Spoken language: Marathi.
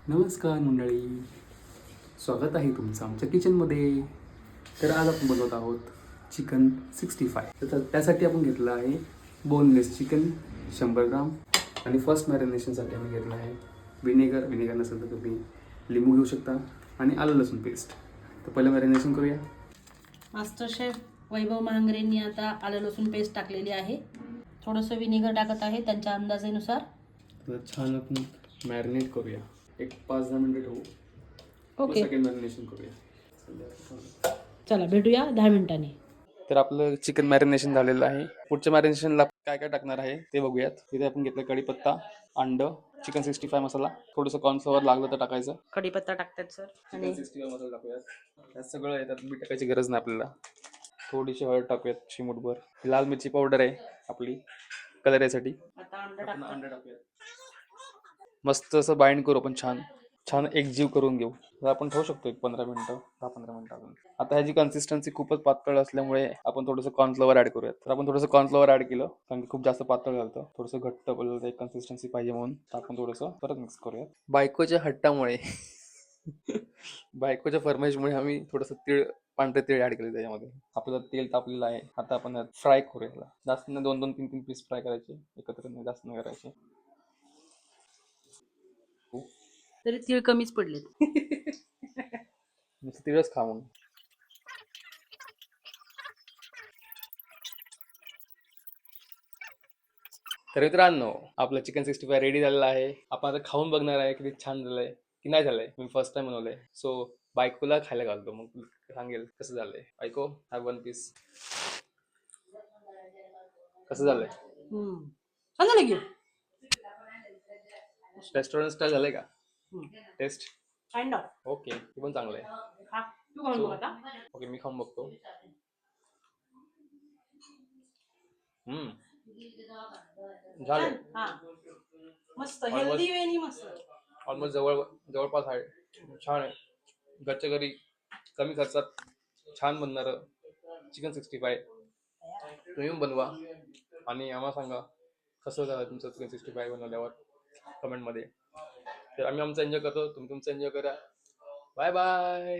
नमस्कार मंडळी, स्वागत आहे तुमचं आमच्या किचनमध्ये. तर आज आपण बनवत आहोत चिकन 65. तर त्यासाठी आपण घेतलं आहे बोनलेस चिकन 100 ग्राम. आणि फर्स्ट मॅरिनेशनसाठी आम्ही घेतलं आहे विनेगर नसेल तर तुम्ही लिंबू घेऊ शकता आणि आलं लसूण पेस्ट. तर पहिलं मॅरिनेशन करूया. मास्टर शेफ वैभव महांगरेंनी आता आलं लसूण पेस्ट टाकलेली आहे. थोडंसं विनेगर टाकत आहे त्यांच्या अंदाजानुसार. तर छान आपण मॅरिनेट करूया. एक 5-10 मिनिटं ठेवू. ओके, सेकंड मॅरिनेशन करूया. चला भेटूया 10 मिनिटांनी. तर आपलं चिकन मॅरिनेशन झालेलं आहे. पुढच्या मॅरिनेशनला काय काय टाकणार आहे ते बघूयात. तिथे आपण घेतलं कढीपत्ता, अंड, चिकन 65 मसाला, थोडंसं कॉर्नफ्लॉवर लागलं तर टाकायचं. कढीपत्ता टाकतात सर. चिकन 65 मसाला टाकूयात. यात सगळं येतात, बी टाकायची गरज नाही आपल्याला. थोडीशी हळद टाकूयात चिमूटभर. लाल मिरची पावडर आहे आपली कलर यासाठी. आता अंड टाकूयात. मस्त असं बाइंड करू आपण, छान छान एकजीव करून घेऊ. तर आपण ठेवू शकतो एक 15 मिनिटं, 10-15 मिनिटं अजून. आता ह्याची कन्सिस्टन्सी खूपच पातळ असल्यामुळे आपण थोडंसं कॉर्नफ्लॉवर ऍड करूयात. तर आपण थोडंसं कॉर्नफ्लॉवर ऍड केलं कारण की खूप जास्त पातळ झालं, थोडंसं घट्ट आपल्याला एक कन्सिस्टन्सी पाहिजे म्हणून. तर आपण थोडंसं परत मिक्स करूयात. बायकोच्या हट्टामुळे बायकोच्या फरमाईशमुळे आम्ही थोडंसं पांढरे तीळ ऍड केले त्याच्यामध्ये. आपलं तेल तापलेलं आहे. आता आपण फ्राय करूया. जास्त नाही, 2-2, 3-3 पीस फ्राय करायचे एकत्र, नाही जास्त नाही करायचे. तरी तीळ कमीच पडलेत. नुसतं तिळच खा मग. तर मित्रांनो, आपलं चिकन 65 रेडी झालेलं आहे. आपण आता खाऊन बघणार आहे किती छान झालंय की नाही झालंय. मी फर्स्ट टाइम बनवलंय, सो बायकोला खायला घालतो, मग सांगेल कसं झालंय. बायको, हॅव 1 पीस. कसं झालंय? छान झालं की. रेस्टॉरंट स्टाईल झालंय का टेस्ट? Kind of. ओके, हे पण चांगलं आहे. तू खाऊन बघ आता. ओके, मी खाऊन बघतो. झालंय. मस्त हेल्दी वेनी मस्त. ऑलमोस्ट जवळपास आहे. छान आहे. घरच्या घरी कमी खर्चात छान बनणारं चिकन 65 तुम्ही बनवा आणि आम्हाला सांगा कसं झालं तुमचं चिकन 65 बनवल्यावर कमेंटमध्ये. तर आम्ही आमचं एन्जॉय करतो, तुम्ही तुमचं एन्जॉय करा. Bye bye.